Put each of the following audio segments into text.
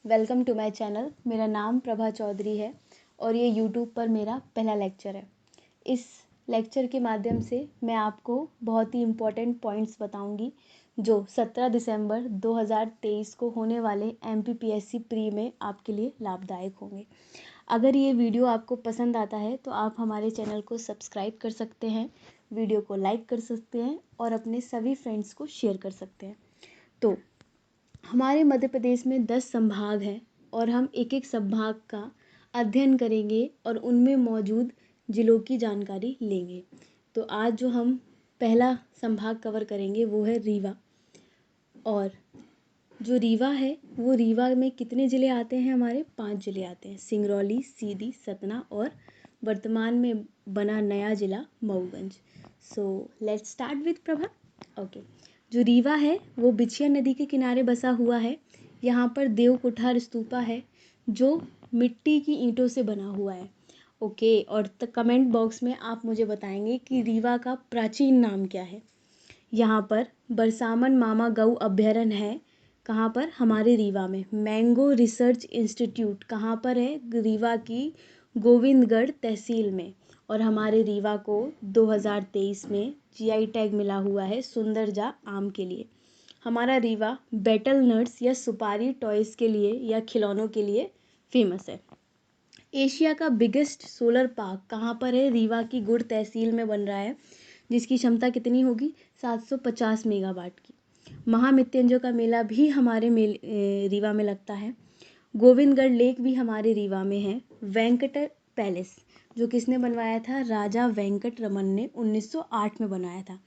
Welcome to my channel. मेरा नाम प्रभा चौधरी है और ये यूट्यूब पर मेरा पहला लेक्चर है। इस लेक्चर के माध्यम से मैं आपको बहुत ही इम्पोर्टेंट पॉइंट्स बताऊंगी जो 17 दिसंबर 2023 को होने वाले MPPSC प्री में आपके लिए लाभदायक होंगे। अगर ये वीडियो आपको पसंद आता है तो आप हमारे चैनल को सब्सक्राइब कर सकते हैं, वीडियो को लाइक कर सकते हैं और अपने सभी फ्रेंड्स को शेयर कर सकते हैं। तो हमारे मध्य प्रदेश में 10 संभाग हैं और हम एक एक संभाग का अध्ययन करेंगे और उनमें मौजूद जिलों की जानकारी लेंगे। तो आज जो हम पहला संभाग कवर करेंगे वो है रीवा। और जो रीवा है वो रीवा में कितने ज़िले आते हैं? हमारे 5 ज़िले आते हैं, सिंगरौली, सीधी, सतना और वर्तमान में बना नया ज़िला Mauganj. So let's start with Prabha. Okay, जो रीवा है वो बिछिया नदी के किनारे बसा हुआ है। यहाँ पर देव कुठार स्तूपा है जो मिट्टी की ईंटों से बना हुआ है। ओके, और कमेंट बॉक्स में आप मुझे बताएंगे कि रीवा का प्राचीन नाम क्या है। यहाँ पर बरसामन मामा गऊ अभ्यारण्य है। कहाँ पर? हमारे रीवा में। मैंगो रिसर्च इंस्टीट्यूट कहाँ पर है? रीवा की गोविंदगढ़ तहसील में। और हमारे रीवा को 2023 में GI टैग मिला हुआ है सुंदरजा आम के लिए। हमारा रीवा बेटल नट्स या सुपारी टॉयज़ के लिए या खिलौनों के लिए फेमस है। एशिया का बिगेस्ट सोलर पार्क कहाँ पर है? रीवा की गुड़ तहसील में बन रहा है, जिसकी क्षमता कितनी होगी? 750 मेगावाट की। महामृत्युंजय का मेला भी हमारे रीवा में लगता है। गोविंदगढ़ लेक भी हमारे रीवा में है। वेंकट पैलेस जो किसने बनवाया था? राजा वेंकट रमन ने 1908 में बनाया था।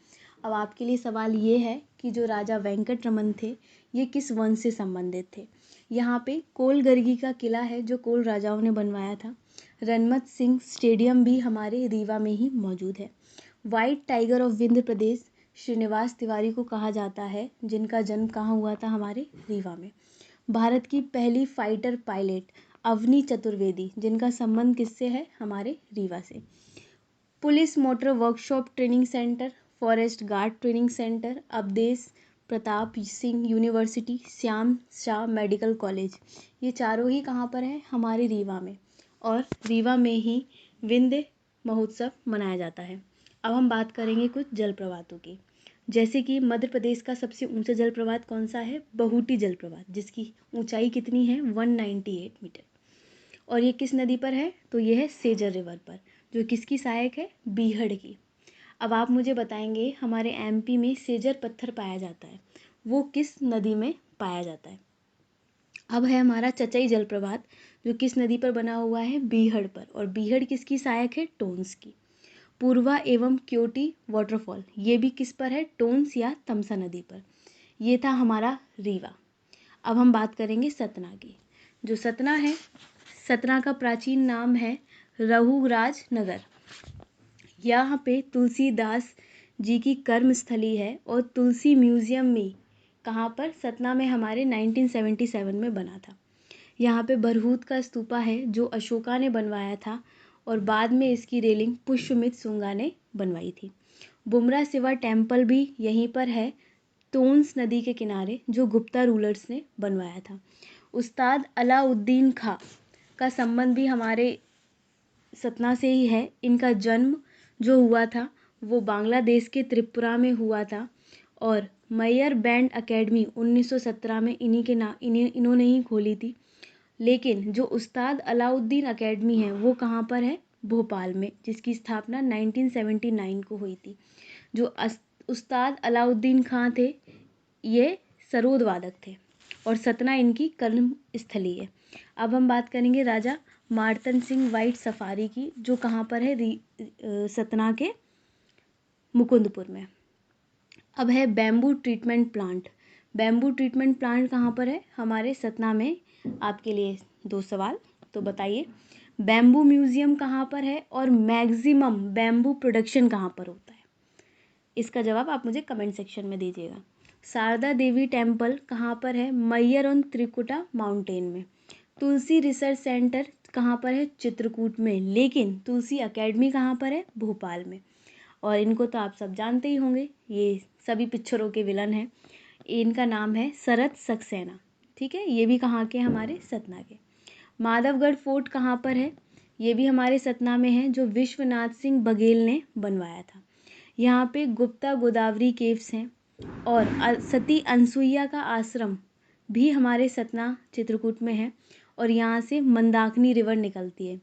अब आपके लिए सवाल ये है कि जो राजा वेंकट रमन थे ये किस वंश से संबंधित थे? यहाँ पे कोलगर्गी का किला है जो कोल राजाओं ने बनवाया था। रणमत सिंह स्टेडियम भी हमारे रीवा में ही मौजूद है। वाइट टाइगर ऑफ विंध्य प्रदेश श्रीनिवास तिवारी को कहा जाता है, जिनका जन्म कहाँ हुआ था? हमारे रीवा में। भारत की पहली फाइटर पायलट अवनी चतुर्वेदी, जिनका संबंध किससे है? हमारे रीवा से। Police motor workshop training centre, forest guard training centre, Awadhesh Pratap Singh university, Shyam Shah medical college, ये चारों ही कहाँ पर हैं? हमारे रीवा में। और रीवा में ही विंध्य महोत्सव मनाया जाता है। अब हम बात करेंगे कुछ जलप्रपातों की, जैसे कि मध्य प्रदेश का सबसे ऊंचा जलप्रपात कौन सा है? बहुटी जलप्रपात, जिसकी ऊंचाई कितनी है? 198 मीटर। और ये किस नदी पर है? तो ये है सेजर रिवर पर, जो किसकी सहायक है? बीहड़ की। अब आप मुझे बताएंगे हमारे MP में सेजर पत्थर पाया जाता है, वो किस नदी में पाया जाता है? अब है हमारा चचई जलप्रपात जो किस नदी पर बना हुआ है? बीहड़ पर। और बीहड़ किसकी सहायक है? टोन्स की। पूर्वा एवं क्योटी वाटरफॉल ये भी किस पर है? टोन्स या तमसा नदी पर। ये था हमारा रीवा। अब हम बात करेंगे सतना की। जो सतना है, सतना का प्राचीन नाम है रघुराज नगर। यहाँ पे तुलसीदास जी की कर्मस्थली है और तुलसी म्यूजियम में कहाँ पर? सतना में हमारे 1977 में बना था। यहाँ पे बरहूत का स्तूपा है जो अशोका ने बनवाया था और बाद में इसकी रेलिंग पुष्यमित्र शुंगा ने बनवाई थी। बुमरा शिवा टेम्पल भी यहीं पर है, टोन्स नदी के किनारे, जो गुप्ता रूलर्स ने बनवाया था। उस्ताद अलाउद्दीन खां का संबंध भी हमारे सतना से ही है। इनका जन्म जो हुआ था वो बांग्लादेश के त्रिपुरा में हुआ था और मैयर बैंड अकेडमी 1917 में इन्होंने ही खोली थी। लेकिन जो उस्ताद अलाउद्दीन अकेडमी है वो कहाँ पर है? भोपाल में, जिसकी स्थापना 1979 को हुई थी। जो उस्ताद अलाउद्दीन खां थे ये सरोद वादक थे और सतना इनकी कर्म स्थली है। अब हम बात करेंगे राजा मार्तन सिंह वाइट सफारी की, जो कहाँ पर है? सतना के मुकुंदपुर में। अब है bamboo treatment plant. Bamboo treatment plant कहाँ पर है? हमारे सतना में। आपके लिए 2 सवाल, तो बताइए बैम्बू म्यूजियम कहाँ पर है और मैक्सिमम बैम्बू प्रोडक्शन कहाँ पर होता है? इसका जवाब आप मुझे कमेंट सेक्शन में दीजिएगा। शारदा देवी टेम्पल कहाँ पर है? मैयर ऑन त्रिकुटा माउंटेन में। तुलसी रिसर्च सेंटर कहाँ पर है? चित्रकूट में। लेकिन तुलसी अकेडमी कहाँ पर है? भोपाल में। और इनको तो आप सब जानते ही होंगे, ये सभी पिक्चरों के विलन हैं। इनका नाम है शरत सक्सेना। ठीक है, ये भी कहाँ के हमारे सतना के। माधवगढ़ फोर्ट कहाँ पर है, ये भी हमारे सतना में है, जो विश्वनाथ सिंह बघेल ने बनवाया था। यहाँ पे गुप्ता गोदावरी केव्स हैं और सती अनसुईया का आश्रम भी हमारे सतना चित्रकूट में है और यहाँ से मंदाकिनी रिवर निकलती है।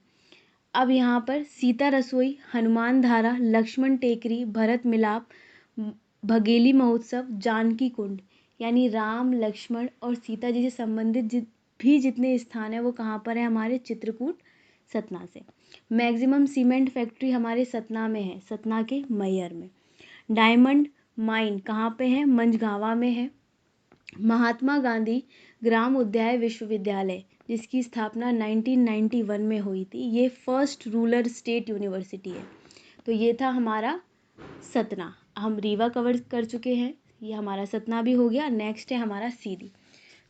अब यहाँ पर सीता रसोई, हनुमान धारा, लक्ष्मण टेकरी, भरत मिलाप, भगेली महोत्सव, जानकी कुंड, यानी राम लक्ष्मण और सीता जी से संबंधित जितने स्थान हैं वो कहाँ पर है, हमारे चित्रकूट सतना से। मैक्सिमम सीमेंट फैक्ट्री हमारे सतना में है, सतना के मैहर में। डायमंड माइन कहाँ पे है, मंझगावा में है। महात्मा गांधी ग्राम उद्याय विश्वविद्यालय, जिसकी स्थापना 1991 में हुई थी, ये फर्स्ट रूरल स्टेट यूनिवर्सिटी है। तो ये था हमारा सतना। हम रीवा कवर कर चुके हैं, ये हमारा सतना भी हो गया। नेक्स्ट है हमारा सीधी।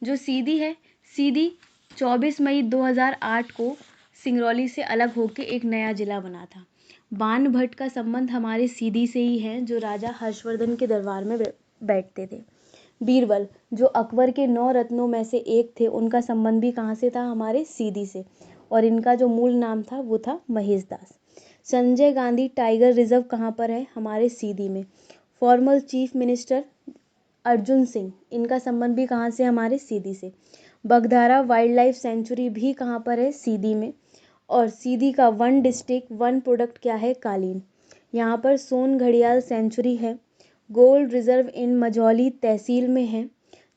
जो सीधी है, सीधी 24 मई 2008 को सिंगरौली से अलग होकर एक नया जिला बना था। बाणभट्ट का संबंध हमारे सीधी से ही है, जो राजा हर्षवर्धन के दरबार में बैठते थे। बीरबल, जो अकबर के 9 रत्नों में से एक थे, उनका संबंध भी कहाँ से था, हमारे सीधी से, और इनका जो मूल नाम था वो था महेशदास। संजय गांधी टाइगर रिजर्व कहाँ पर है, हमारे सीधी में। Former chief minister Arjun Singh, इनका संबंध भी कहाँ से, हमारे सीधी से। बगधारा वाइल्ड लाइफ सेंचुरी भी कहाँ पर है, सीधी में। और सीधी का वन डिस्ट्रिक्ट वन प्रोडक्ट क्या है, कालीन। यहाँ पर सोन घड़ियाल सेंचुरी है। Gold reserve in Majhauli tehsil में है।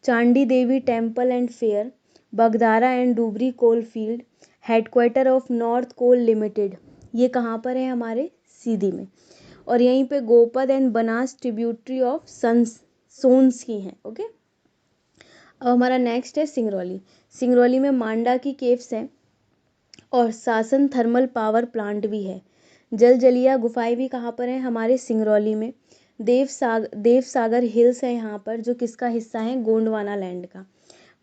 Chandi Devi temple and fair, Bagdhara and Dubri coal field, headquarter of North Coal Limited, ये कहाँ पर है, हमारे सीधी में। और यहीं पे Gopad and Banas tributary of सोन्स की हैं। ओके, अब हमारा नेक्स्ट है सिंगरौली। सिंगरौली में मांडा की केव्स हैं और शासन थर्मल पावर प्लांट भी है। जलजलिया गुफाएं भी कहाँ पर हैं, हमारे सिंगरौली में। देवसागर हिल्स है यहाँ पर, जो किसका हिस्सा है, गोंडवाना लैंड का।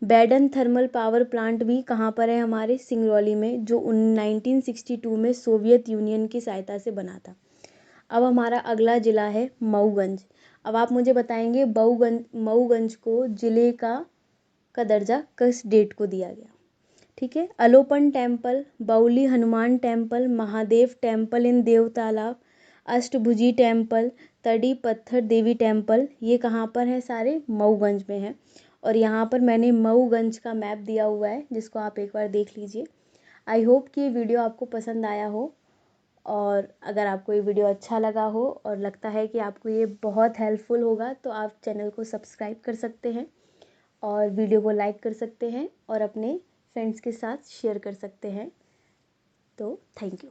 बैडन थर्मल पावर प्लांट भी कहाँ पर है, हमारे सिंगरौली में, जो 1962 में सोवियत यूनियन की सहायता से बना था। अब हमारा अगला जिला है मऊगंज। अब आप मुझे बताएंगे मऊगंज को जिले का दर्जा किस डेट को दिया गया। ठीक है, Alopan temple, Bauli Hanuman temple, Mahadev temple in Dev Talab, Ashtabhuji temple, तड़ी पत्थर देवी टेम्पल, ये कहाँ पर है, सारे मऊगंज में है। और यहाँ पर मैंने मऊगंज का मैप दिया हुआ है, जिसको आप एक बार देख लीजिए। आई होप कि ये वीडियो आपको पसंद आया हो, और अगर आपको ये वीडियो अच्छा लगा हो और लगता है कि आपको ये बहुत हेल्पफुल होगा, तो आप चैनल को सब्सक्राइब कर सकते हैं और वीडियो को लाइक कर सकते हैं और अपने फ्रेंड्स के साथ शेयर कर सकते हैं। तो थैंक यू।